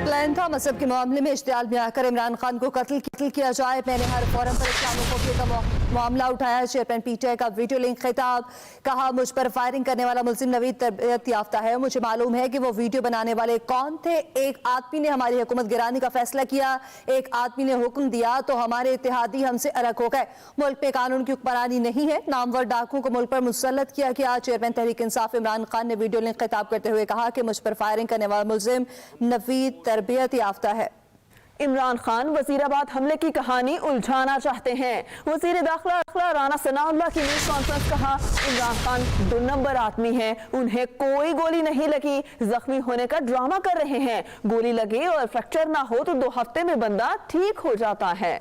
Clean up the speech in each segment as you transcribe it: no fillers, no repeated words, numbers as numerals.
Plan था मसहब के मामले में इश्तियाल में आकर इमरान खान को कत्ल किया जाए। मैंने हर फोरम पर इस्लामोफोबिया का मामला उठाया। चेयरमैन पीटीआई का वीडियो लिंक खिताब, कहा मुझ पर फायरिंग करने वाला मुल्जिम नवीद तरबियत याफ्ता है। मुझे मालूम है कि वो वीडियो बनाने वाले कौन थे। एक आदमी ने हमारी हुकूमत गिराने का फैसला किया, एक आदमी ने हुक्म दिया तो हमारे इत्तेहादी हमसे अलग हो गए। मुल्क में कानून की हुक्मरानी नहीं है, नामवर डाकुओं को मुल्क पर मुसल्लत किया गया। चेयरमैन तहरीक इंसाफ इमरान खान ने वीडियो लिंक खिताब करते हुए कहा कि मुझ पर फायरिंग करने वाला मुल्जिम नवीद तरबियत याफ्ता है। इमरान खान वजीराबाद हमले की कहानी उलझाना चाहते हैं। वजीर दाखिला राना सनाउल्लाह की न्यूज कॉन्फ्रेंस, कहा इमरान खान 2 नंबर आदमी हैं, उन्हें कोई गोली नहीं लगी, जख्मी होने का ड्रामा कर रहे हैं। गोली लगे और फ्रैक्चर ना हो तो 2 हफ्ते में बंदा ठीक हो जाता है।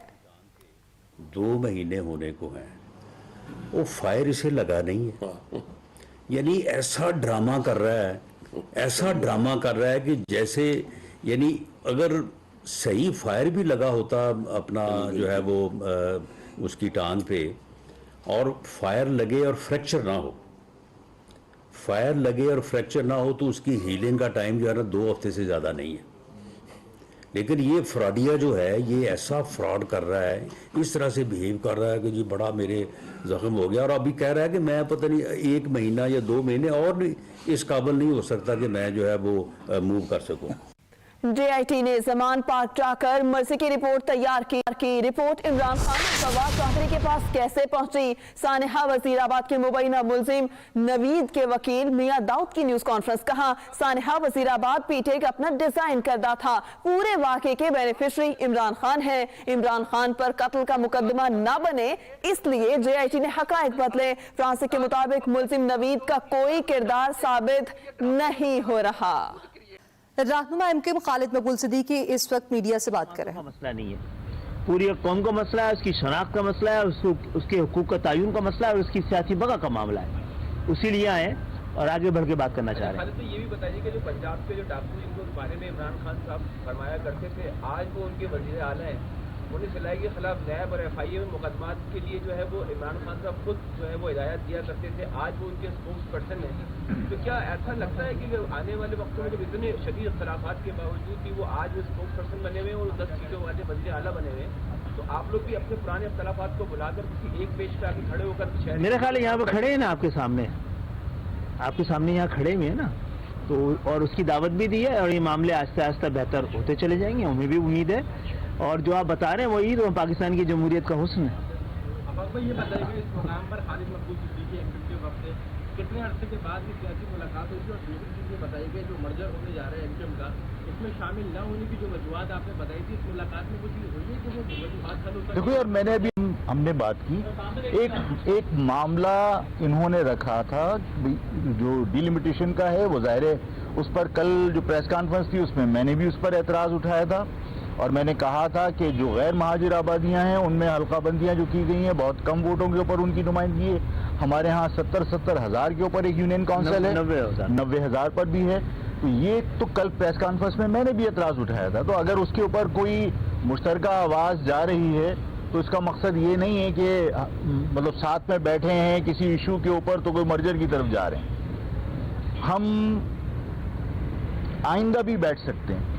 2 महीने होने को हैं, वो फायर इसे लगा नहीं है, यानी ऐसा ड्रामा कर रहा है कि जैसे, यानी अगर सही फायर भी लगा होता अपना जो है वो उसकी टांग पे, और फायर लगे और फ्रैक्चर ना हो तो उसकी हीलिंग का टाइम जो है ना 2 हफ्ते से ज़्यादा नहीं है। लेकिन ये फ्रॉडिया जो है, ये ऐसा फ्रॉड कर रहा है, इस तरह से बिहेव कर रहा है कि जी बड़ा मेरे जख्म हो गया, और अभी कह रहा है कि मैं पता नहीं 1 महीना या 2 महीने और इस काबिल नहीं हो सकता कि मैं जो है वो मूव कर सकूं। JIT ने जमान पार्क जाकर मर्सी की रिपोर्ट तैयार की। रिपोर्ट इमरान खान और फवाद चौधरी के पास कैसे पहुंची? सानिहा वजीराबाद के मुबैना मुल्जिम नवीद के वकील मियां दाऊद की न्यूज कॉन्फ्रेंस, कहा सानिहा वजीराबाद पीटीआई का अपना डिजाइन करदा था। पूरे वाक़े के बेनिफिशरी इमरान खान है। इमरान खान पर कत्ल का मुकदमा न बने इसलिए JIT ने हकायक बदले। फ्रांसी के मुताबिक मुल्जिम नवीद का कोई किरदार साबित नहीं हो रहा। रहनुमा MKM खालिद मकबूल सिद्दीकी इस वक्त मीडिया से बात कर रहे हैं। मसला नहीं है, पूरी कौम का मसला है, उसकी शनाख्त का मसला है, उसके हुकूक का तयन का मसला है, और उसकी सियासी बगा का मामला है। उसी लिए आए और आगे बढ़ के बात करना चाह रहे हैं। तो ये भी बताइए कि जो पंजाब के जो डाकू जिनको बारे में इमरान खान साहब फरमाया करते थे, आज वो उनके वज़ीर आला हैं, उन्हें सिलाई के खिलाफ नैब और FIA में मुकदमात के लिए जो है वो इमरान खान साहब खुद जो है वो हिदायत दिया करते थे, आज वो उनके स्पोक्स पर्सन हैं। तो क्या ऐसा लगता है कि आने वाले वक्तों में जब इतने शदीद इख्तलाफात के बावजूद भी वो आज वो स्पोक्स पर्सन बने हुए हैं और 10 सीटों वाले वज़ीर आला बने हुए हैं, तो आप लोग भी अपने पुराने इख्तलाफात को बुलाकर किसी एक पेश पे आके खड़े होकर, मेरे ख्याल है यहाँ पे खड़े हैं ना, आपके सामने यहाँ खड़े हुए हैं ना, तो और उसकी दावत भी दी है, और ये मामले आहिस्ता आहिस्ता बेहतर होते चले जाएंगे, हमें भी उम्मीद है। और जो आप बता रहे हैं वही तो पाकिस्तान की जमहूरियत का हुस्न है। अब ये बताइए इस प्रोग्राम पर खालिद मकबूल सिद्दीकी एक्टिव वक्त कितने अरसे के बाद की सियासी मुलाकात हुई थी, और दूसरी चीज़ ये बताई गई जो मर्जर होने जा रहा है MKM का, इसमें शामिल न होने की जो वजूहत आपने बताई थी, इस मुलाकात में कुछ हुई है कि वो वजूहत हल होता? देखो यार, मैंने अभी हमने बात की, एक मामला इन्होंने रखा था जो डिलिमिटेशन का है, वो ज़ाहिर है उस पर कल जो प्रेस कॉन्फ्रेंस थी उसमें मैंने भी उस पर एतराज़ उठाया था, और मैंने कहा था कि जो गैर महाजिर आबादियाँ हैं उनमें हल्काबंदियाँ जो की गई हैं, बहुत कम वोटों के ऊपर उनकी नुमाइंदगी है। हमारे यहाँ 70 हज़ार के ऊपर एक यूनियन काउंसिल है, 90 हज़ार पर भी है। तो ये तो कल प्रेस कॉन्फ्रेंस में मैंने भी एतराज़ उठाया था। तो अगर उसके ऊपर कोई मुश्तरका आवाज़ जा रही है तो इसका मकसद ये नहीं है कि मतलब साथ में बैठे हैं किसी इशू के ऊपर तो कोई मर्जर की तरफ जा रहे हैं। हम आइंदा भी बैठ सकते हैं,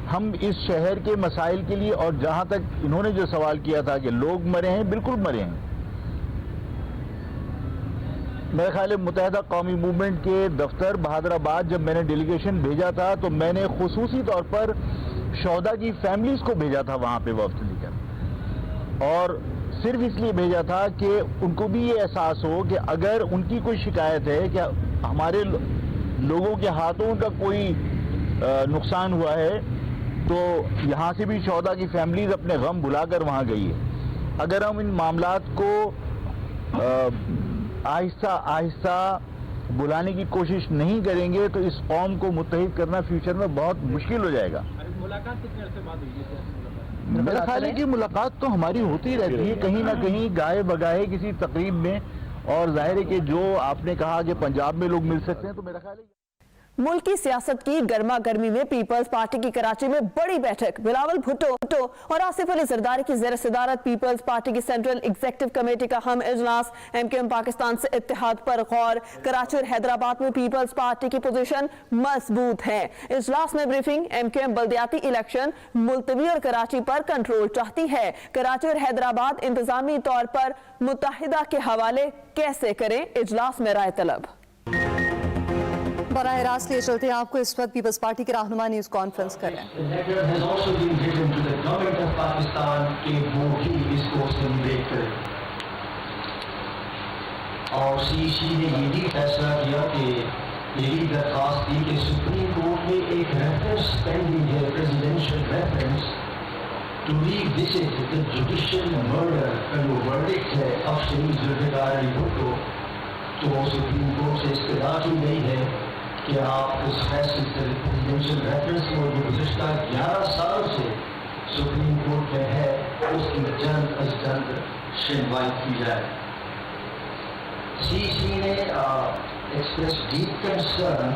हम इस शहर के मसाइल के लिए, और जहां तक इन्होंने जो सवाल किया था कि लोग मरे हैं, बिल्कुल मरे हैं। मेरे ख्याल है मुत्तहिदा कौमी मूवमेंट के दफ्तर बहादुराबाद जब मैंने डेलीगेशन भेजा था तो मैंने खुसूसी तौर पर शोहदा की फैमिलीज को भेजा था वहां पे वफ्द लेकर, और सिर्फ इसलिए भेजा था कि उनको भी ये एहसास हो कि अगर उनकी कोई शिकायत है कि हमारे लोगों के हाथों का कोई नुकसान हुआ है, तो यहाँ से भी शोहदा की फैमिलीज अपने गम बुलाकर वहाँ गई है। अगर हम इन मामलात को आहिस्ता आहिस्ता बुलाने की कोशिश नहीं करेंगे तो इस कौम को मुत्तहिद करना फ्यूचर में बहुत मुश्किल हो जाएगा। मुलाकात कितने अरसे बाद हुई है? मेरा ख्याल है कि मुलाकात तो हमारी होती रहती है कहीं ना कहीं गाए बगाए किसी तकरीब में, और जाहिर है कि जो आपने कहा कि पंजाब में लोग मिल सकते हैं, तो मेरा ख्याल है मुल्क की सियासत की गर्मा गर्मी में पीपल्स पार्टी की कराची में बड़ी बैठक। बिलावल भुट्टो और आसिफ अली जरदारी की ज़ेर सदारत पीपल्स पार्टी की सेंट्रल एग्जीक्यूटिव कमेटी का हम इजलास। MKM पाकिस्तान से इत्तेहाद पर गौर। कराची और हैदराबाद में पीपल्स पार्टी की पोजीशन मजबूत है। इजलास में ब्रीफिंग। MKM बल्दियाती इलेक्शन मुलतवी और कराची पर कंट्रोल चाहती है। कराची और हैदराबाद इंतजामी तौर पर मुत्तहिदा के हवाले कैसे करें, इजलास में राय तलब। बराह रास्त लिए चलते हैं आपको इस वक्त पीपल्स पार्टी के रहनुमा न्यूज कॉन्फ्रेंस कर रहे हैं। letter has also been written to the government of Pakistan कि वो भी इसको सेलिब्रेट करे। और CEC ने ये भी फैसला किया कि ये भी दरख्वास्त दी कि सुप्रीम कोर्ट में एक रेफरेंस पेंडिंग है, presidential reference to revisit the judicial murder का जो वर्डिक्ट है ऑफ शहीद जुल्फ़िकार अली भुट्टो, तो सुप्रीम कोर्ट से इस्तदा की गई है कि आप उस फैसले से प्रेसिडेंशियल रेफरेंस को जो गुज़श्ता 11 साल से सुप्रीम कोर्ट में है उसकी जल्द अज जल्द सुनवाई की जाए। CEC ने एक्सप्रेस डीप कंसर्न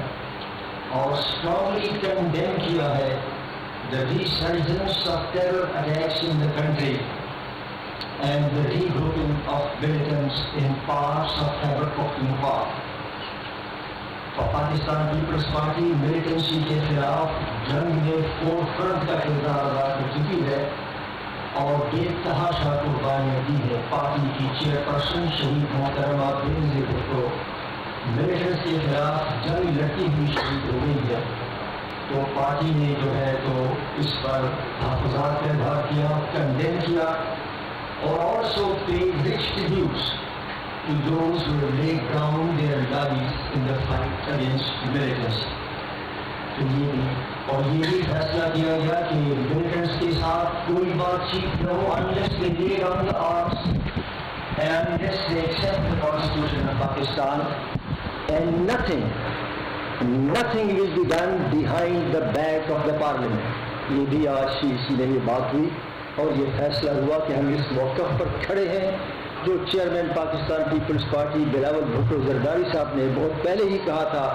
और स्ट्रांगली कंडेम किया है the resurgence of terror attacks in the country and the regrouping of militants in parts of Khyber Pakhtunkhwa। और पाकिस्तान पीपल्स पार्टी मिलिटेंसी के खिलाफ जंग में फोरफ्रंट का किरदार अदा कर चुकी है और बेतहाशा कुर्बानियाँ दी है। पार्टी की चेयरपर्सन शहीद मोहतरमा बेनज़ीर भुट्टो मिलिटेंट्स के खिलाफ जंग लड़ती हुई शहीद हो गई है। तो पार्टी ने जो है तो इस पर तहफ़्फ़ुज़ात का इज़हार किया, कंडेम किया और also paid rich tributes to those who have laid down their lives in the fight against militants। तो ये भी फैसला किया गया कि मिलिटेंट्स के साथ कोई बातचीत न हो unless they lay down the arms and unless they accept the Constitution of Pakistan, and nothing will be done behind the back of the Parliament। ये भी आज CEC में ये बात हुई और ये फैसला हुआ कि हम इस मौक़िफ़ पर खड़े हैं जो चेयरमैन पाकिस्तान पीपल्स पार्टी बिलावल भुट्टो जरदारी साहब ने बहुत पहले ही कहा था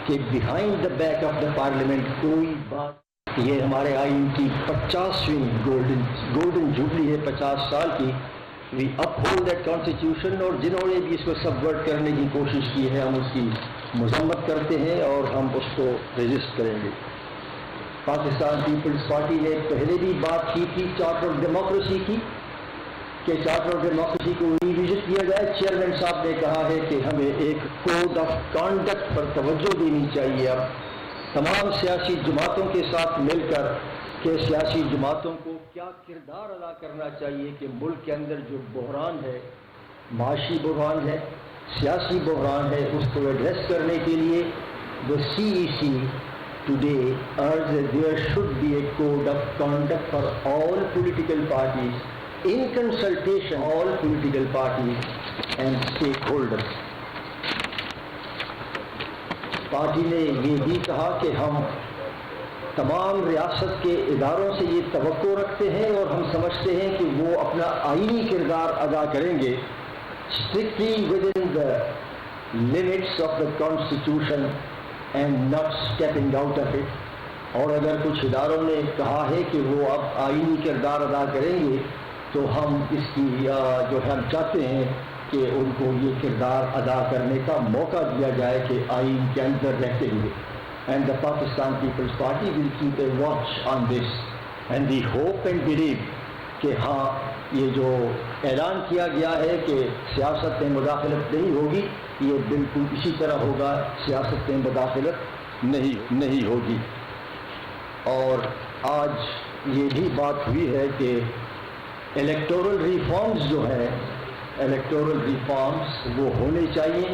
कि behind the back of the parliament कोई बात। ये हमारे आइन की 50वीं गोल्डन जुबली है, 50 साल की। वी अपहोल्ड दैट कॉन्स्टिट्यूशन और जिन्होंने भी इसको सबवर्ट करने की कोशिश की है हम उसकी मजम्मत करते हैं और हम उसको रेजिस्ट करेंगे। पाकिस्तान पीपल्स पार्टी ने पहले भी बात की थी चार्टर ऑफ डेमोक्रेसी की कि चार्टर ऑफ डेमोक्रेसी को रिविजिट किया जाए। चेयरमैन साहब ने कहा है कि हमें एक कोड ऑफ कॉन्डक्ट पर तवज्जो देनी चाहिए। अब तमाम सियासी जमातों के साथ मिलकर कि सियासी जमातों को क्या किरदार अदा करना चाहिए कि मुल्क के अंदर जो बहरान है, माशी बहरान है, सियासी बहरान है, उसको एड्रेस करने के लिए the CEC today urge that there should be a code of conduct for all political parties in consultation all political parties and stakeholders। Party ने ये भी कहा कि हम तमाम रियासत के इदारों से ये तवक्को रखते हैं और हम समझते हैं कि वो अपना आईनी किरदार अदा करेंगे strictly within the limits of the constitution and not stepping out of it। और अगर कुछ इदारों ने कहा है कि वो अब आईनी किरदार अदा करेंगे तो हम इसकी जो है हम चाहते हैं कि उनको ये किरदार अदा करने का मौका दिया जाए कि आइन के अंदर रहते हुए। And the Pakistan Peoples Party will keep a watch on this and we hope and believe कि हाँ ये जो ऐलान किया गया है कि सियासत में मुदाखलत नहीं होगी, ये बिल्कुल इसी तरह होगा, सियासत में मुदाखलत नहीं होगी। और आज ये भी बात हुई है कि इलेक्टोरल रिफॉर्म्स जो है, इलेक्टोरल रिफॉर्म्स वो होने चाहिए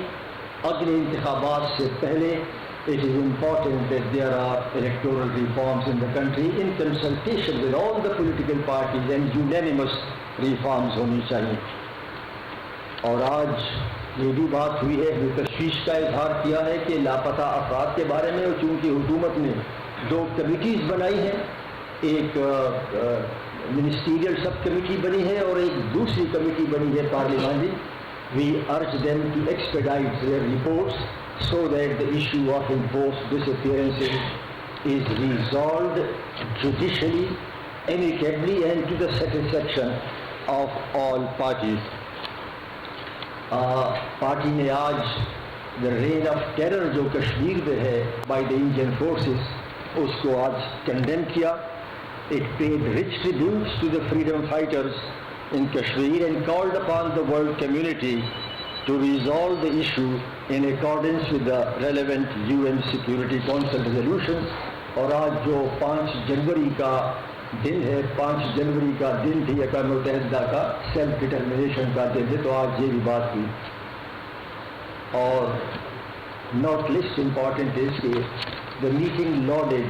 अगले इंतखाबात से पहले। It is important that there are electoral reforms in the country in consultation with all the political parties and unanimous reforms होनी चाहिए। और आज ये भी बात हुई है, जो तशवीश का इजहार किया है कि लापता अफराद के बारे में, और चूँकि हुकूमत ने 2 कमिटीज़ बनाई हैं, एक मिनिस्टीरियल सब कमेटी बनी है और एक दूसरी कमेटी बनी है parliamentary. We urge them to expedite their reports so that the issue of enforced disappearances is resolved judicially, amicably and to the satisfaction of all parties. Party نے آج the reign of terror جو کشمیر میں ہے by the Indian forces اس کو آج condemn کیا. It paid rich tributes to the freedom fighters in Kashmir and called upon the world community to resolve the issue in accordance with the relevant UN Security Council resolutions. اور آج جو 5 جنوری کا دن ہے, 5 جنوری کا دن بھی اقوام متحدہ کا سیلف ڈٹرمنیشن کا دن ہے, تو آج یہ بھی بات ہوئی. اور not least important is کہ the meeting lauded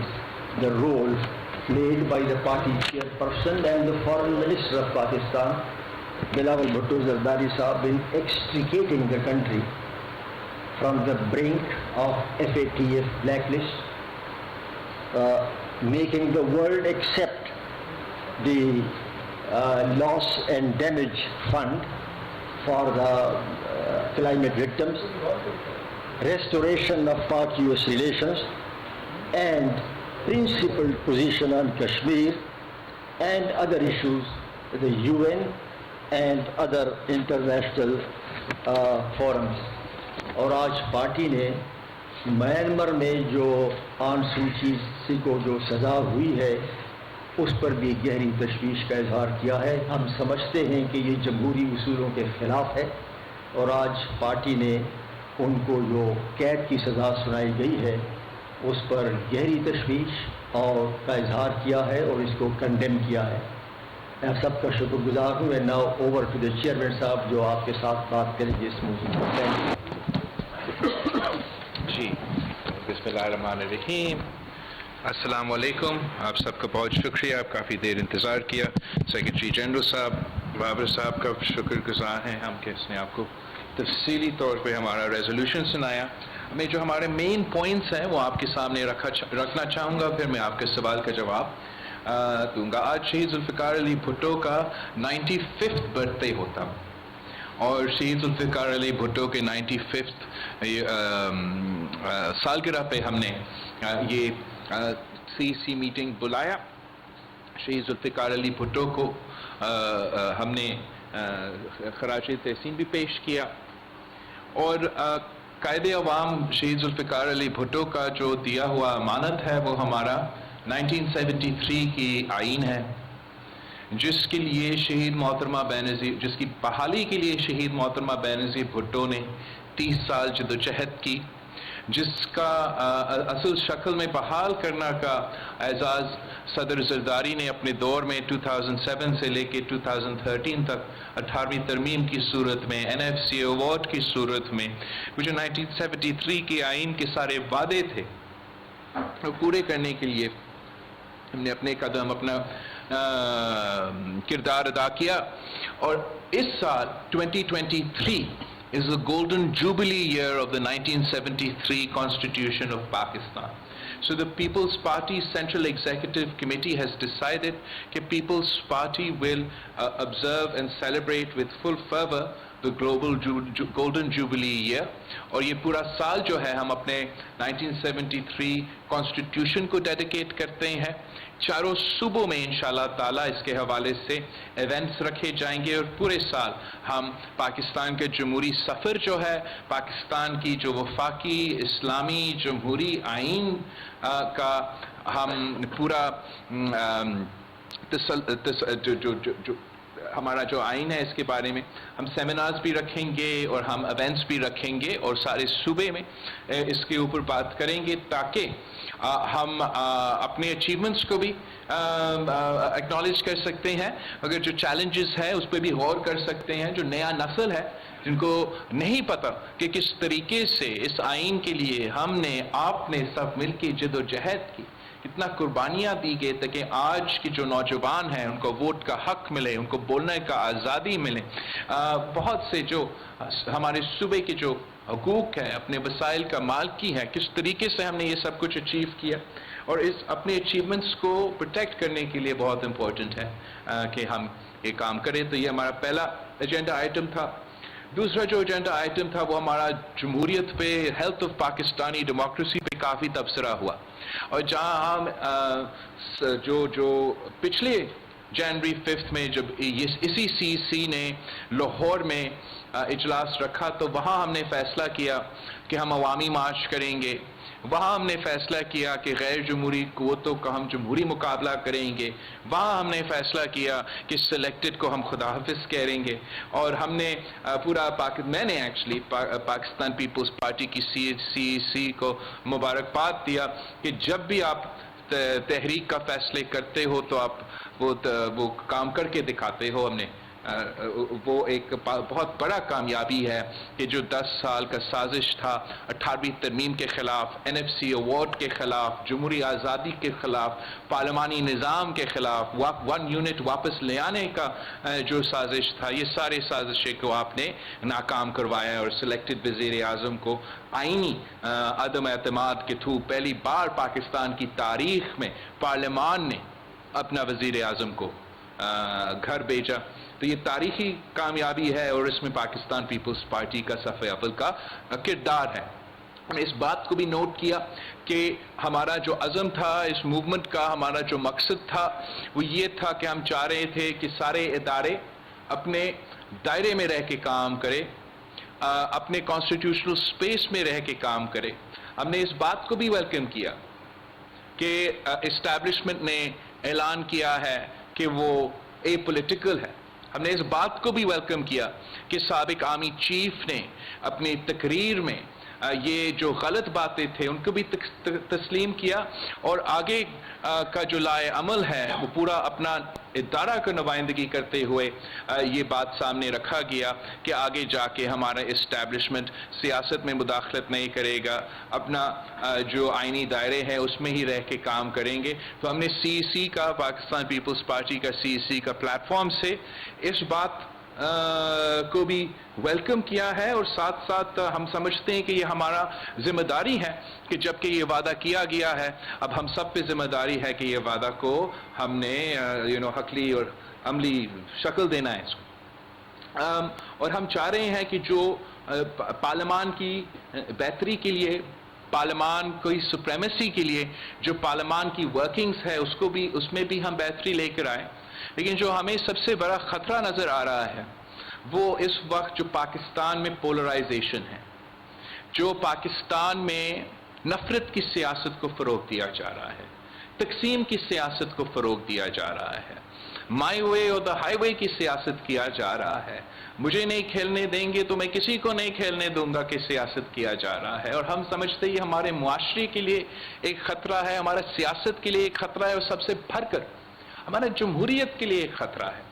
the role played by the party chairperson and the foreign minister of Pakistan, Bilawal Bhutto Zardari Saab, in extricating the country from the brink of FATF blacklist, making the world accept the loss and damage fund for the climate victims, restoration of Pak-US relations, and principled position on Kashmir and other issues, the UN and other international forums. اور آج party نے Myanmar میں جو آن سو چی کو جو سزا ہوئی ہے اس پر بھی گہری تشویش کا اظہار کیا ہے. ہم سمجھتے ہیں کہ یہ جمہوری اصولوں کے خلاف ہے, اور آج پارٹی نے ان کو جو قید کی سزا سنائی گئی ہے اس پر گہری تشویش اور کا اظہار کیا ہے اور اس کو کنڈیم کیا ہے. میں سب کا شکر گزار ہوں. And now over to the chairman sahab جو آپ کے ساتھ بات کریں گے اس موضوع پر. جی بسم اللہ الرحمن الرحیم. السلام علیکم. آپ سب کا بہت شکریہ, آپ کافی دیر انتظار کیا. سیکرٹری جنرل صاحب, بابر صاحب کا شکر گزار ہیں ہم کہ اس نے آپ کو تفصیلی طور پہ ہمارا ریزولوشن سنایا. میں جو ہمارے مین پوائنٹس ہیں وہ آپ کے سامنے رکھنا چاہوں گا, پھر میں آپ کے سوال کا جواب دوں گا. آج شہید ذوالفقار علی بھٹو کا 95th برتھ ڈے ہوتا, اور شہید ذوالفقار علی بھٹو کے 95th سالگرہ پہ ہم نے یہ سی میٹنگ بلایا. شہید ذوالفقار علی بھٹو کو ہم نے خراج تحسین بھی پیش کیا, اور قائد عوام شہید ذوالفقار علی بھٹو کا جو دیا ہوا امانت ہے وہ ہمارا 1973 کی آئین ہے, جس کے لیے شہید محترمہ بینظیر, جس کی بحالی کے لیے شہید محترمہ بینظیر بھٹو نے 30 سال جدوجہد کی, جس کا اصل شکل میں بحال کرنا کا اعزاز صدر زرداری نے اپنے دور میں 2007 سے لے کے 2013 تک 18ویں ترمیم کی صورت میں, NFC ایوارڈ کی صورت میں, جو 1973 کی آئین کے سارے وعدے تھے وہ پورے کرنے کے لیے ہم نے اپنے قدم, اپنا کردار ادا کیا. اور اس سال 2023 is the golden jubilee year of the 1973 Constitution of Pakistan. So the People's Party Central Executive Committee has decided that People's Party will observe and celebrate with full fervor the global golden jubilee year. اور یہ پورا سال جو ہے ہم اپنے 1973 Constitution کو dedicate کرتے ہیں. چاروں صوبوں میں انشاءاللہ تعالیٰ اس کے حوالے سے ایونٹس رکھے جائیں گے, اور پورے سال ہم پاکستان کے جمہوری سفر جو ہے, پاکستان کی جو وفاقی اسلامی جمہوری آئین کا ہم پورا ہمارا جو آئین ہے اس کے بارے میں ہم سیمینارز بھی رکھیں گے اور ہم ایونٹس بھی رکھیں گے, اور سارے صوبے میں اس کے اوپر بات کریں گے تاکہ ہم اپنے اچیومنٹس کو بھی ایکنالج کر سکتے ہیں, اگر جو چیلنجز ہیں اس پہ بھی غور کر سکتے ہیں. جو نیا نسل ہے جن کو نہیں پتہ کہ کس طریقے سے اس آئین کے لیے ہم نے, آپ نے سب مل کے جد و جہد کی, کتنا قربانیاں دی گئی تاکہ آج کے جو نوجوان ہیں ان کو ووٹ کا حق ملے, ان کو بولنے کا آزادی ملے. بہت سے جو ہمارے صوبے کے جو حقوق ہیں, اپنے وسائل کا مالکی ہے, کس طریقے سے ہم نے یہ سب کچھ اچیو کیا, اور اس اپنے اچیومنٹس کو پروٹیکٹ کرنے کے لیے بہت امپورٹنٹ ہے کہ ہم یہ کام کریں. تو یہ ہمارا پہلا ایجنڈا آئٹم تھا. दूसरा जो एजेंडा आइटम था वो हमारा जमहूरियत पे, हेल्थ ऑफ पाकिस्तानी डेमोक्रेसी पे काफ़ी तबसरा हुआ, और जहां हम जो पिछले जनवरी 5 में जब इसी CEC ने लाहौर में इजलास रखा, तो वहाँ हमने फैसला किया कि हम अवामी मार्च करेंगे। वहाँ हमने फैसला किया कि गैर जमहूरी क़ुव्वतों का हम जमहूरी मुकाबला करेंगे। वहाँ हमने फैसला किया कि सिलेक्टेड को हम खुदा हाफिज करेंगे। और हमने मैंने एक्चुअली पाकिस्तान पीपल्स पार्टी की CEC को मुबारकबाद दिया कि जब भी आप तहरीक का फैसले करते हो तो आप वो काम करके दिखाते हो। हमने वो एक बहुत बड़ा कामयाबी है कि जो 10 साल का साजिश था 18वीं तरमीम के खिलाफ, NFC अवार्ड के खिलाफ, जमहूरी आज़ादी के खिलाफ, पार्लिमानी निज़ाम के खिलाफ, 1 यूनिट वापस ले आने का जो साजिश था, ये सारे साजिशें को आपने नाकाम करवाया और सिलेक्टेड वज़ीर आज़म को आईनी अदम एतमाद के थ्रू पहली बार पाकिस्तान की तारीख में पार्लियामान ने अपना वज़ीर आज़म को घर भेजा। तो ये तारीखी कामयाबी है और इसमें पाकिस्तान पीपल्स पार्टी का सफ़े अव्वल का किरदार है। हमने इस बात को भी नोट किया कि हमारा जो अज़म था इस मूवमेंट का, हमारा जो मकसद था वो ये था कि हम चाह रहे थे कि सारे इदारे अपने दायरे में रह के काम करें, अपने कॉन्स्टिट्यूशनल स्पेस में रह के काम करें। हमने इस बात को भी वेलकम किया कि इस्टेब्लिशमेंट ने ऐलान किया है कि वो एपॉलिटिकल है। हमने इस बात को भी वेलकम किया कि साबिक आर्मी चीफ ने अपनी तकरीर में ये जो गलत बातें थे उनको भी तस्लीम किया और आगे का जो लाए अमल है वो पूरा अपना इदारा का नुमाइंदगी करते हुए ये बात सामने रखा गया कि आगे जाके हमारा इस्टेब्लिशमेंट सियासत में मुदाखलत नहीं करेगा, अपना जो आइनी दायरे हैं उसमें ही रह के काम करेंगे। तो हमने CEC का, पाकिस्तान पीपल्स पार्टी का CEC का प्लेटफॉर्म से इस बात को भी वेलकम किया है और साथ साथ हम समझते हैं कि ये हमारा जिम्मेदारी है कि जबकि ये वादा किया गया है अब हम सब पे जिम्मेदारी है कि ये वादा को हमने हकली और अमली शक्ल देना है इसको। और हम चाह रहे हैं कि जो पार्लियामान की बेहतरी के लिए, पार्लियामान की सुप्रीमेसी के लिए जो पार्लियामान की वर्किंग्स है उसमें भी हम बेहतरी लेकर आए। लेकिन जो हमें सबसे बड़ा खतरा नजर आ रहा है वो इस वक्त जो पाकिस्तान में पोलराइजेशन है, जो पाकिस्तान में नफरत की सियासत को फरोग दिया जा रहा है, तकसीम की सियासत को फरोग दिया जा रहा है, माई वे और द हाईवे की सियासत किया जा रहा है, मुझे नहीं खेलने देंगे तो मैं किसी को नहीं खेलने दूंगा कि सियासत किया जा रहा है। और हम समझते हैं हमारे मुआशरे के लिए एक खतरा है, हमारा सियासत के लिए एक खतरा है और सबसे बढ़कर हमारा जमहूरियत के लिए एक खतरा है।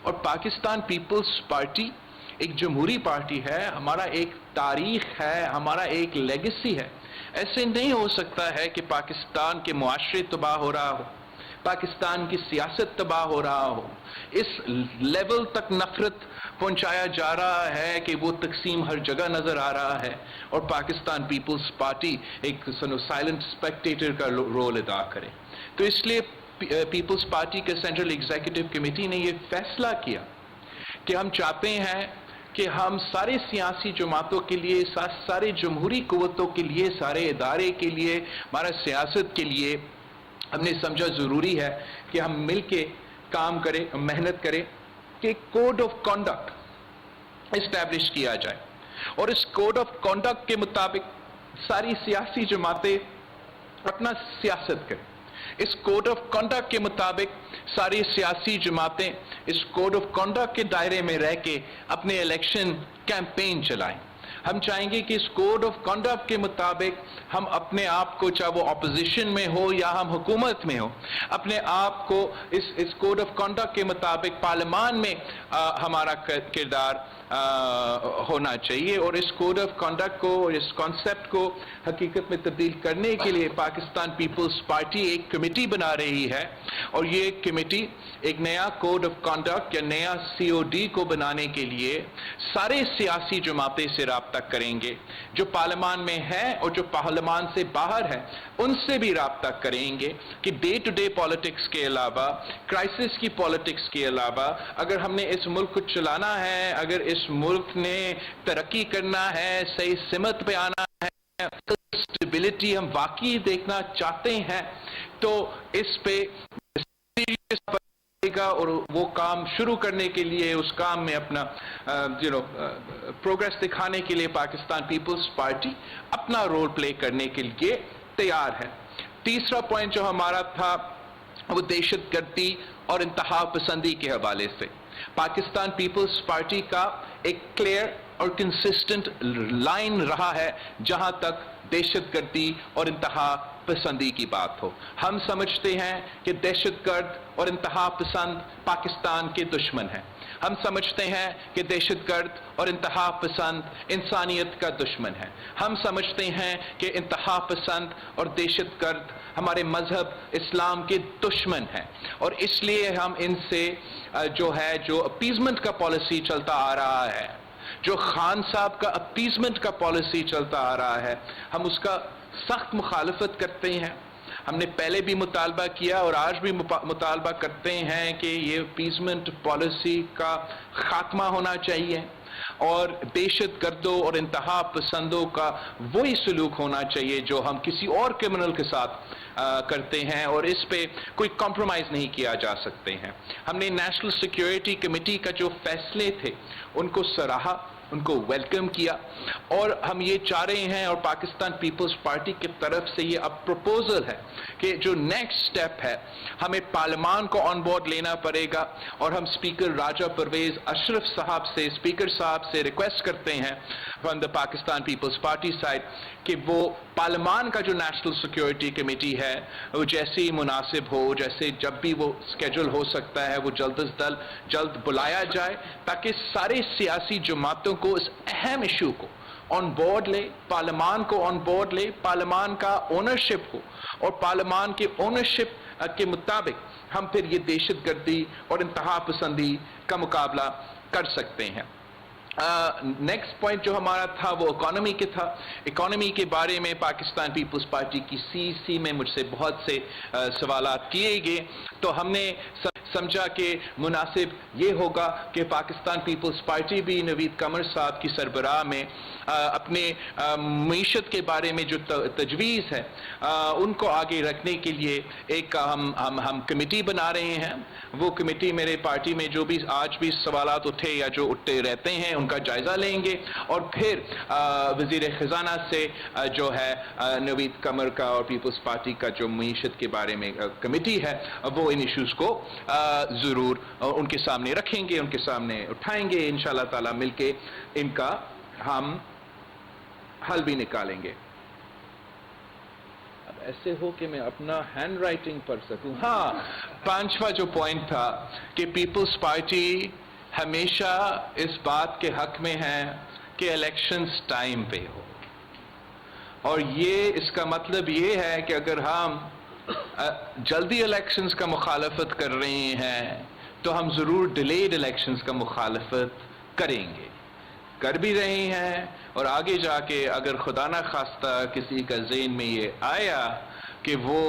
और पाकिस्तान पीपल्स पार्टी एक जमहूरी पार्टी है, हमारा एक तारीख है, हमारा एक लेगेसी है। ऐसे नहीं हो सकता है कि पाकिस्तान के मुआशरे तबाह हो रहा हो, पाकिस्तान की सियासत तबाह हो रहा हो, इस लेवल तक नफरत पहुंचाया जा रहा है कि वो तकसीम हर जगह नजर आ रहा है और पाकिस्तान पीपल्स पार्टी एक साइलेंट स्पेक्टेटर का रोल अदा करे। तो इसलिए पीपल्स पार्टी के सेंट्रल एग्जीक्यूटिव कमेटी ने ये फैसला किया कि हम चाहते हैं कि हम सारे सियासी जमातों के लिए, सारे जमहूरी कुव्वतों के लिए, सारे इदारे के लिए, हमारा सियासत के लिए हमने समझा ज़रूरी है कि हम मिल के काम करें, मेहनत करें कि कोड ऑफ कॉन्डक्ट इस्टेब्लिश किया जाए और इस कोड ऑफ कॉन्डक्ट के मुताबिक सारी सियासी जमातें अपना सियासत करें। इस कोड ऑफ कॉन्डक्ट के मुताबिक सारी सियासी जमातें इस कोड ऑफ कॉन्डक्ट के दायरे में रह के अपने इलेक्शन कैंपेन चलाएं। हम चाहेंगे कि इस कोड ऑफ कॉन्डक्ट के मुताबिक हम अपने आप को, चाहे वो अपोजिशन में हो या हम हुकूमत में हो, अपने आप को इस कोड ऑफ कॉन्डक्ट के मुताबिक पार्लियामान में हमारा किरदार होना चाहिए। और इस कोड ऑफ कॉन्डक्ट को, इस कॉन्सेप्ट को हकीकत में तब्दील करने के लिए पाकिस्तान पीपल्स पार्टी एक कमेटी बना रही है और ये कमेटी एक नया कोड ऑफ कॉन्डक्ट या नया COD को बनाने के लिए सारे सियासी जमातें से राब्ता رابطہ کریں گے, جو پارلیمان میں ہیں اور جو پارلیمان سے باہر ہیں ان سے بھی رابطہ کریں گے کہ ڈے ٹو ڈے پالیٹکس کے علاوہ, کرائسس کی پالیٹکس کے علاوہ, اگر ہم نے اس ملک کو چلانا ہے, اگر اس ملک نے ترقی کرنا ہے, صحیح سمت پہ آنا ہے, اسٹیبلٹی ہم واقعی دیکھنا چاہتے ہیں, تو اس پہ اور وہ کام شروع کرنے کے لیے, اس کام میں اپنا پروگریس دکھانے کے لیے پاکستان پیپلز پارٹی اپنا رول پلے کرنے کے لیے تیار ہے. تیسرا پوائنٹ جو ہمارا تھا وہ دہشت گردی اور انتہا پسندی کے حوالے سے. پاکستان پیپلز پارٹی کا ایک کلیئر اور کنسسٹنٹ لائن رہا ہے جہاں تک دہشت گردی اور انتہا پسندی کی بات ہو. ہم سمجھتے ہیں کہ دہشت گرد اور انتہا پسند پاکستان کے دشمن ہیں. ہم سمجھتے ہیں کہ دہشت گرد اور انتہا پسند انسانیت کا دشمن ہے. ہم سمجھتے ہیں کہ انتہا پسند اور دہشت گرد ہمارے مذہب اسلام کے دشمن ہیں, اور اس لیے ہم ان سے جو اپیزمنٹ کا پالیسی چلتا آ رہا ہے, جو خان صاحب کا اپیزمنٹ کا پالیسی چلتا آ رہا ہے, ہم اس کا سخت مخالفت کرتے ہیں. ہم نے پہلے بھی مطالبہ کیا اور آج بھی مطالبہ کرتے ہیں کہ یہ اپیزمنٹ پالیسی کا خاتمہ ہونا چاہیے, اور دہشت گردوں اور انتہا پسندوں کا وہی سلوک ہونا چاہیے جو ہم کسی اور کرمنل کے ساتھ کرتے ہیں, اور اس پہ کوئی کمپرومائز نہیں کیا جا سکتے ہیں. ہم نے نیشنل سیکیورٹی کمیٹی کا جو فیصلے تھے ان کو سراہا, ان کو ویلکم کیا, اور ہم یہ چاہ رہے ہیں, اور پاکستان پیپلز پارٹی کی طرف سے یہ اب پروپوزل ہے کہ جو نیکسٹ سٹیپ ہے ہمیں پارلیمان کو آن بورڈ لینا پڑے گا, اور ہم اسپیکر راجہ پرویز اشرف صاحب سے, اسپیکر صاحب سے ریکویسٹ کرتے ہیں from the Pakistan Peoples Party side کہ وہ پارلیمان کا جو نیشنل سیکیورٹی کمیٹی ہے وہ جیسے ہی مناسب ہو, جیسے جب بھی وہ اسکیجول ہو سکتا ہے, وہ جلد بلایا جائے تاکہ سارے سیاسی جماعتوں کو اس اہم ایشو کو آن بورڈ لے, پارلیمان کو آن بورڈ لے, پارلیمان کا اونرشپ ہو, اور پارلیمان کے اونرشپ کے مطابق ہم پھر یہ دہشت گردی اور انتہا پسندی کا مقابلہ کر سکتے ہیں. نیکسٹ پوائنٹ جو ہمارا تھا وہ اکانومی کے تھا. اکانومی کے بارے میں پاکستان پیپلز پارٹی کی سی میں مجھ سے بہت سے سوالات کیے گئے, تو ہم نے سمجھا کہ مناسب یہ ہوگا کہ پاکستان پیپلز پارٹی بھی نوید قمر صاحب کی سربراہ میں اپنے معیشت کے بارے میں جو تجویز ہے ان کو آگے رکھنے کے لیے ایک ہم کمیٹی بنا رہے ہیں. وہ کمیٹی میرے پارٹی میں جو بھی آج بھی سوالات اٹھے یا جو اٹھتے رہتے ہیں ان کا جائزہ لیں گے, اور پھر وزیر خزانہ سے جو ہے نوید قمر کا اور پیپلز پارٹی کا جو معیشت کے بارے میں کمیٹی ہے وہ ان ایشوز کو ضرور ان کے سامنے رکھیں گے, ان کے سامنے اٹھائیں گے. انشاءاللہ تعالی مل کے ان کا ہم حل بھی نکالیں گے. اب ایسے ہو کہ میں اپنا ہینڈ رائٹنگ پڑھ سکوں. ہاں, پانچواں جو پوائنٹ تھا کہ پیپلز پارٹی ہمیشہ اس بات کے حق میں ہے کہ الیکشنز ٹائم پہ ہو, اور یہ اس کا مطلب یہ ہے کہ اگر ہم جلدی الیکشنز کا مخالفت کر رہے ہیں تو ہم ضرور ڈیلیڈ الیکشنز کا مخالفت کریں گے, کر بھی رہے ہیں, اور آگے جا کے اگر خدا نہ خواستہ کسی کا ذہن میں یہ آیا کہ وہ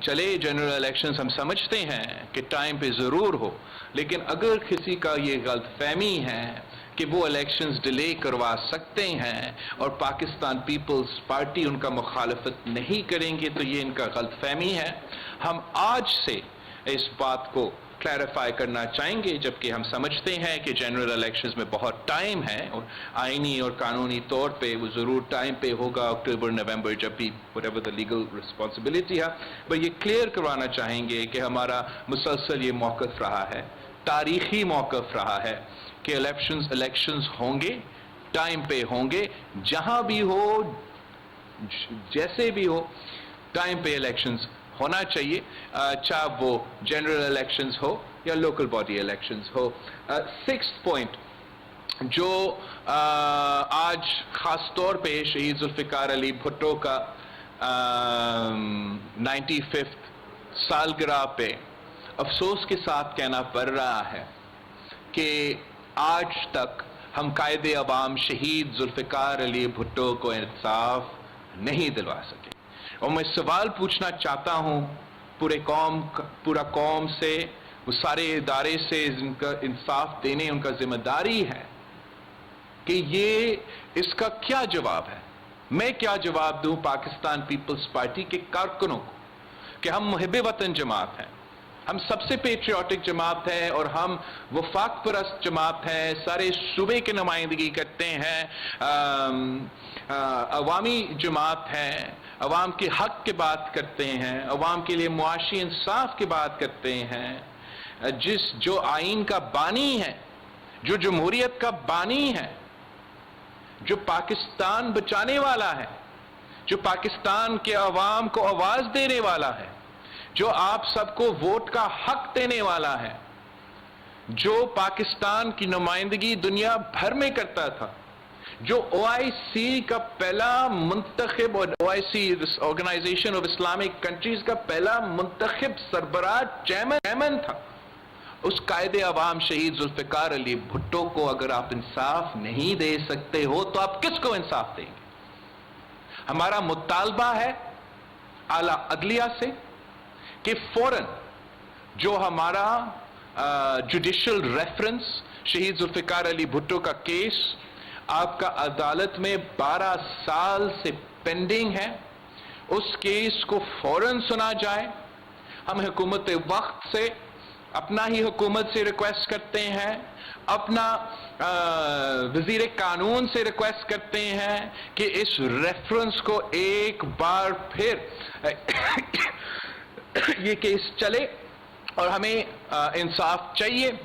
چلے جنرل الیکشنز ہم سمجھتے ہیں کہ ٹائم پہ ضرور ہو, لیکن اگر کسی کا یہ غلط فہمی ہے کہ وہ الیکشنز ڈیلے کروا سکتے ہیں اور پاکستان پیپلز پارٹی ان کا مخالفت نہیں کریں گے, تو یہ ان کا غلط فہمی ہے. ہم آج سے اس بات کو کلیریفائی کرنا چاہیں گے, جبکہ ہم سمجھتے ہیں کہ جنرل الیکشنز میں بہت ٹائم ہے, اور آئینی اور قانونی طور پہ وہ ضرور ٹائم پہ ہوگا, اکتوبر نومبر جب بھی whatever the legal responsibility ہے. بس یہ کلیئر کروانا چاہیں گے کہ ہمارا مسلسل یہ موقف رہا ہے, تاریخی موقف رہا ہے کہ الیکشنز ہوں گے, ٹائم پہ ہوں گے, جہاں بھی ہو, جیسے بھی ہو, ٹائم پہ الیکشنز ہونا چاہیے, چاہے وہ جنرل الیکشنز ہو یا لوکل باڈی الیکشنز ہو. سکس پوائنٹ جو آج خاص طور پہ شہید ذوالفقار علی بھٹو کا 95th سالگرہ پہ افسوس کے ساتھ کہنا پڑ رہا ہے کہ آج تک हम कायदे अवाम शहीद जुल्फ़िकार अली भुट्टो को इंसाफ नहीं दिलवा सके। और मैं सवाल पूछना चाहता हूं पूरा कौम से, वो सारे इदारे से जिनका इंसाफ देने उनका जिम्मेदारी है, कि ये इसका क्या जवाब है। मैं क्या जवाब दूं पाकिस्तान पीपल्स पार्टी के कारकुनों को कि हम मुहिब वतन जमात हैं, हम सबसे पेट्रियाटिक जमात है और हम वफाक परस्त जमात है, सारे सूबे की नुमाइंदगी करते हैं, अवामी जमात है, अवाम के हक की बात करते हैं, अवाम के लिए मुआशी इंसाफ की बात करते हैं। जो आइन का बानी है, जो जमहूरियत का बानी है, जो पाकिस्तान बचाने वाला है, जो पाकिस्तान के अवाम को आवाज देने वाला है, जो आप सबको वोट का हक देने वाला है, जो पाकिस्तान की नुमाइंदगी दुनिया भर में करता था, जो OIC का पहला मुंतखब और OIC organisation of Islamic countries का पहला मुंतखब सरबराह चेयरमैन था, उस कायदे अवाम शहीद जुल्फ़िकार अली भुट्टो को अगर आप इंसाफ नहीं दे सकते हो तो आप किसको इंसाफ देंगे? हमारा मुतालबा है आला अदलिया से कि फौरन जो हमारा जुडिशल रेफरेंस शहीद जुल्फ़िकार अली भुट्टो का केस आपका अदालत में 12 साल से पेंडिंग है, उस केस को फौरन सुना जाए। हम हुकूमत वक्त से, अपना ही हुकूमत से रिक्वेस्ट करते हैं, अपना वजीर कानून से रिक्वेस्ट करते हैं कि इस रेफरेंस को एक बार फिर ये केस चले और हमें इंसाफ चाहिए।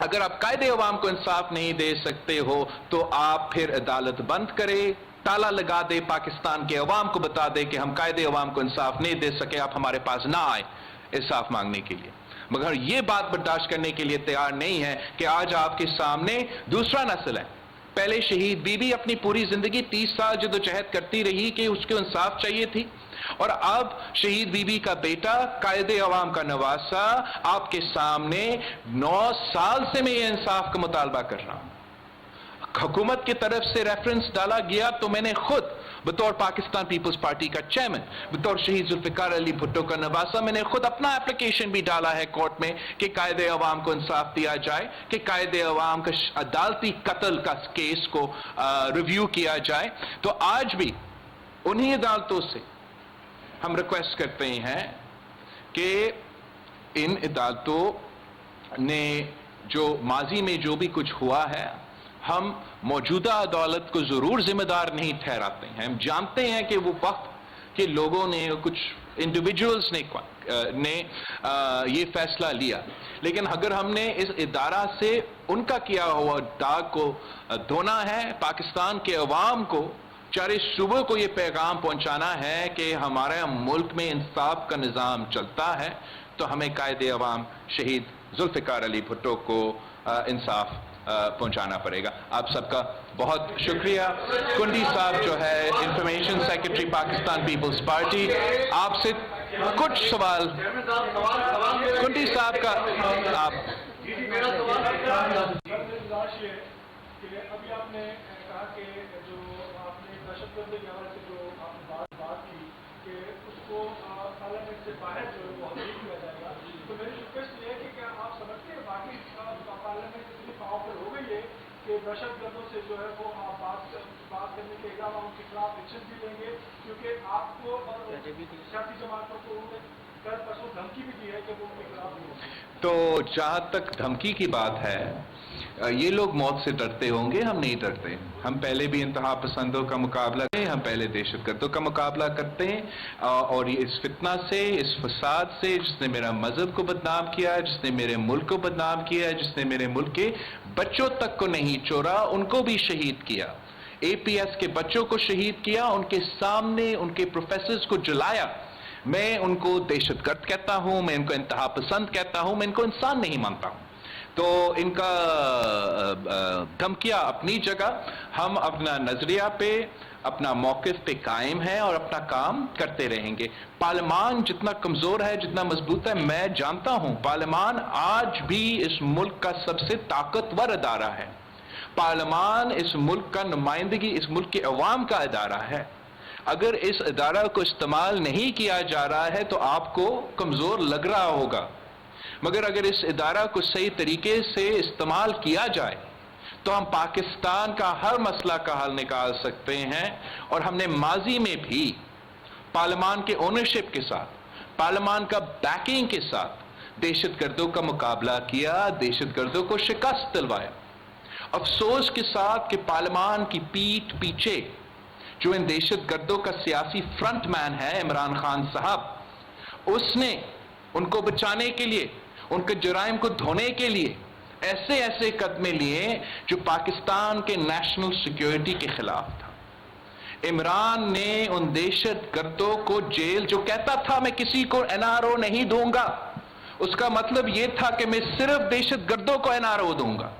अगर आप कायदे अवाम को इंसाफ नहीं दे सकते हो तो आप फिर अदालत बंद करें, ताला लगा दे, पाकिस्तान के अवाम को बता दे कि हम कायदे अवाम को इंसाफ नहीं दे सके, आप हमारे पास ना आए इंसाफ मांगने के लिए। मगर ये बात बर्दाश्त करने के लिए तैयार नहीं है कि आज आपके सामने दूसरा नस्ल है। पहले शहीद बीबी अपनी पूरी जिंदगी 30 साल जदोजहद करती रही कि उसको इंसाफ चाहिए थी, और अब शहीद बीबी का बेटा कायदे अवाम का नवासा आपके सामने 9 साल से मैं ये इंसाफ का मुतालबा कर रहा हूं। हुकूमत की तरफ से रेफरेंस डाला गया तो मैंने खुद बतौर पाकिस्तान पीपल्स पार्टी का चेयरमैन, बतौर शहीद जुल्फ़िकार अली भुट्टो का नवासा, मैंने खुद अपना एप्लीकेशन भी डाला है कोर्ट में कि कायदे अवाम को इंसाफ दिया जाए, कि कायदे अवाम का अदालती कत्ल का केस को रिव्यू किया जाए। तो आज भी उन्हीं अदालतों से हम रिक्वेस्ट करते हैं कि इन अदालतों ने जो माजी में जो भी कुछ हुआ है, हम मौजूदा अदालत को जरूर जिम्मेदार नहीं ठहराते हैं। हम जानते हैं कि वो वक्त के लोगों ने, कुछ इंडिविजुअल्स ने ये फैसला लिया, लेकिन अगर हमने इस इदारा से उनका किया हुआ दाग को धोना है, पाकिस्तान के अवाम को, चारे सूबों को ये पैगाम पहुंचाना है कि हमारे मुल्क में इंसाफ का निज़ाम चलता है, तो हमें कायदे अवाम शहीद जुल्फ़िकार अली भुट्टो को इंसाफ पहुंचाना पड़ेगा। आप सबका बहुत शुक्रिया। कुंडी साहब जो है इंफॉर्मेशन सेक्रेटरी पाकिस्तान पीपल्स पार्टी, आपसे कुछ सवाल। कुंडी साहब का आप। अभी आपने कहा कि जो आपने दहशतगर्द के हवाले से जो आपने बात की कि उसको पार्लियामेंट से बाहर जो है वो हल नहीं किया जाएगा, तो मेरी रिक्वेस्ट ये है कि क्या आप समझते हैं बाकी पार्लियामेंट इतनी पावरफुल हो गई है कि दहशतगर्दों से जो है वो आप बात करने के अलावा उनके खिलाफ एक्शन भी लेंगे, क्योंकि आपको और सियासी जमातों को कल परसों धमकी भी दी है कि वो उनके खिलाफ नहीं होगी। तो जहां तक धमकी की बात है, ये लोग मौत से डरते होंगे, हम नहीं डरते। हम पहले भी इंतहा पसंदों का मुकाबला करते हैं, हम पहले दहशतगर्दों का मुकाबला करते हैं, और ये इस फितना से, इस फसाद से, जिसने मेरा मजहब को बदनाम किया, जिसने मेरे मुल्क को बदनाम किया, जिसने मेरे मुल्क के बच्चों तक को नहीं छोड़ा, उनको भी शहीद किया। APS के बच्चों को शहीद किया, उनके सामने उनके प्रोफेसर्स को जलाया। मैं उनको दहशतगर्द कहता हूं, मैं इनको इंतहा पसंद कहता हूं, मैं इनको इंसान नहीं मानता हूं। तो इनका धमकियां अपनी जगह, हम अपना नजरिया पे, अपना मौकिफ पे कायम है और अपना काम करते रहेंगे। पार्लियामान जितना कमजोर है, जितना मजबूत है, मैं जानता हूं पार्लियामान आज भी इस मुल्क का सबसे ताकतवर अदारा है। पार्लियामान इस मुल्क का नुमाइंदगी, इस मुल्क के अवाम का इदारा है। अगर इस इदारा को इस्तेमाल नहीं किया जा रहा है तो आपको कमजोर लग रहा होगा, मगर अगर इस इदारा को सही तरीके से इस्तेमाल किया जाए तो हम पाकिस्तान का हर मसला का हल निकाल सकते हैं। और हमने माजी में भी पार्लियामान के ओनरशिप के साथ, पार्लियामान का बैकिंग के साथ दहशतगर्दों का मुकाबला किया, दहशतगर्दों को शिकस्त दिलवाया। अफसोस के साथ कि पार्लियामान की पीठ पीछे जो इन दहशतगर्दों का सियासी फ्रंट मैन है इमरान खान साहब, उसने उनको बचाने के लिए, उनके जुराइम को धोने के लिए ऐसे ऐसे कदमे लिए जो पाकिस्तान के नेशनल सिक्योरिटी के खिलाफ था। इमरान ने उन दहशतगर्दों को जेल, जो कहता था मैं किसी को एनआरओ नहीं दूंगा, उसका मतलब यह था कि मैं सिर्फ दहशतगर्दों को एनआरओ दूंगा।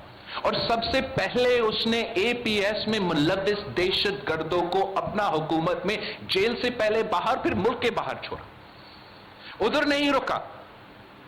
और सबसे पहले उसने एपीएस में मुलव्विस दहशतगर्दों को अपना हुकूमत में जेल से पहले बाहर, फिर मुल्क के बाहर छोड़ा, उधर नहीं रुका।